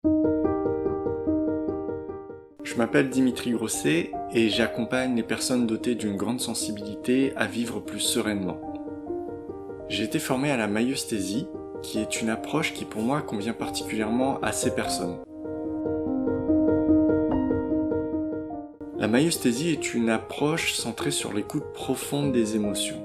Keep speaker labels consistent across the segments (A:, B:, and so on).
A: Je m'appelle Dimitri Grosset et j'accompagne les personnes dotées d'une grande sensibilité à vivre plus sereinement. J'ai été formé à la maïeusthésie, qui est une approche qui pour moi convient particulièrement à ces personnes. La maïeusthésie est une approche centrée sur l'écoute profonde des émotions.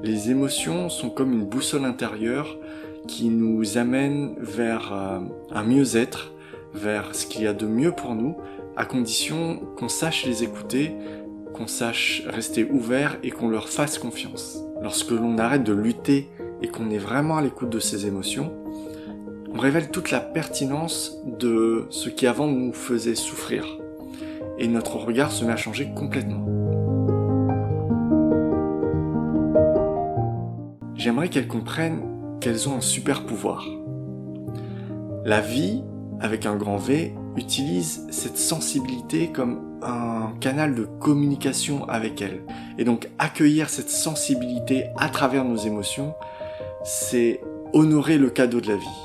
A: Les émotions sont comme une boussole intérieure qui nous amène vers un mieux-être, vers ce qu'il y a de mieux pour nous, à condition qu'on sache les écouter, qu'on sache rester ouvert et qu'on leur fasse confiance. Lorsque l'on arrête de lutter et qu'on est vraiment à l'écoute de ces émotions, on révèle toute la pertinence de ce qui avant nous faisait souffrir. Et notre regard se met à changer complètement. J'aimerais qu'elles comprennent qu'elles ont un super pouvoir. La vie, avec un grand V, utilise cette sensibilité comme un canal de communication avec elle. Et donc accueillir cette sensibilité à travers nos émotions, c'est honorer le cadeau de la vie.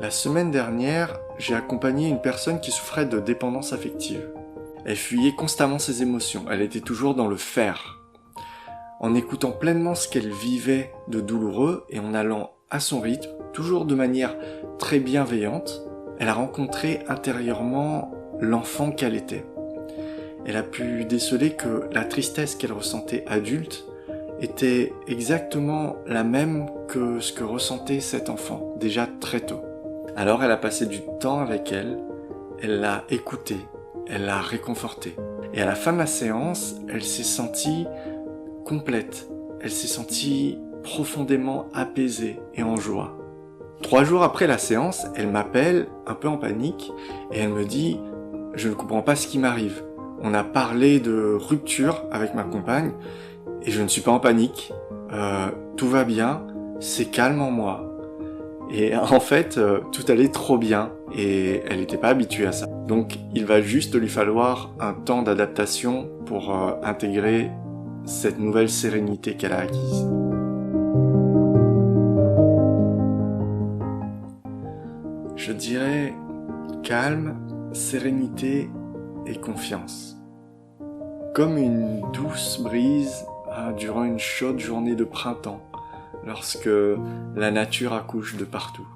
A: La semaine dernière, j'ai accompagné une personne qui souffrait de dépendance affective. Elle fuyait constamment ses émotions, elle était toujours dans le faire. En écoutant pleinement ce qu'elle vivait de douloureux et en allant à son rythme, toujours de manière très bienveillante, elle a rencontré intérieurement l'enfant qu'elle était. Elle a pu déceler que la tristesse qu'elle ressentait adulte était exactement la même que ce que ressentait cet enfant, déjà très tôt. Alors elle a passé du temps avec elle l'a écoutée, elle l'a réconfortée. Et à la fin de la séance, elle s'est sentie complète, elle s'est sentie profondément apaisée et en joie. 3 jours après la séance, elle m'appelle, un peu en panique, et elle me dit « Je ne comprends pas ce qui m'arrive. On a parlé de rupture avec ma compagne, et je ne suis pas en panique. Tout va bien, c'est calme en moi. » Et en fait, tout allait trop bien, et elle n'était pas habituée à ça. Donc il va juste lui falloir un temps d'adaptation pour intégrer cette nouvelle sérénité qu'elle a acquise. Je dirais calme, sérénité et confiance. Comme une douce brise durant une chaude journée de printemps, lorsque la nature accouche de partout.